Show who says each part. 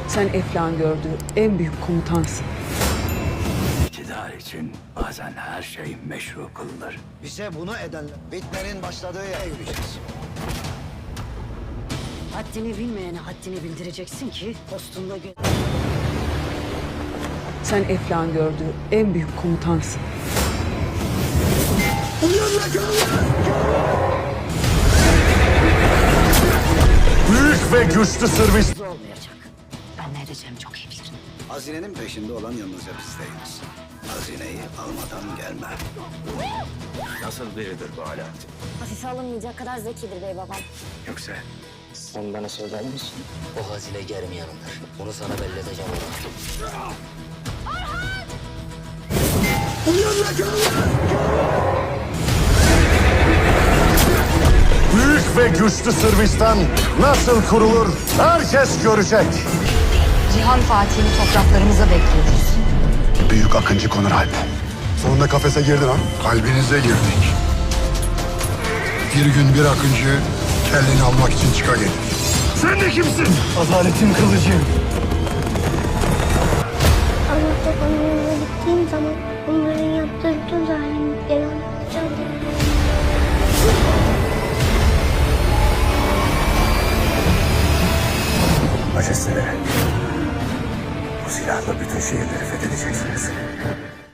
Speaker 1: Sen Eflak'ın gördüğü en büyük komutansın.
Speaker 2: İktidar için bazen her şey meşru kılınır.
Speaker 3: Bize bunu edenler bitmenin başladığı yere yürüyeceğiz.
Speaker 4: Haddini bilmeyene haddini bildireceksin ki postunda
Speaker 1: Sen Eflak'ın gördüğü en büyük komutansın.
Speaker 5: Büyük ve güçlü servis.
Speaker 4: olmayacak. Ben ne edeceğimi çok iyi bilirim.
Speaker 3: Hazinenin peşinde olan yalnızca biz değiliz. Hazineyi almadan gelme.
Speaker 2: Nasıl biridir bu Alaaddin?
Speaker 6: Hafife alınmayacak kadar zekidir bey babam.
Speaker 2: Yoksa
Speaker 7: Sen bana söyler misin? O hazine germiyanıdır. Onu sana belli edeceğim ona.
Speaker 5: Büyük ve güçlü Sırbistan nasıl kurulur herkes görecek.
Speaker 8: Cihan Fatih'ini topraklarımıza bekliyoruz.
Speaker 5: Büyük Akıncı Konur Alp. Sonunda kafese girdin ha.
Speaker 9: Kalbinize girdik. Bir gün bir akıncı kelleni almak için çıka gelir.
Speaker 5: Sen de kimsin? Adaletin kılıcı.
Speaker 6: Ama babamın yanına gittiğim zaman onların yaptığı bütün zalimlikleri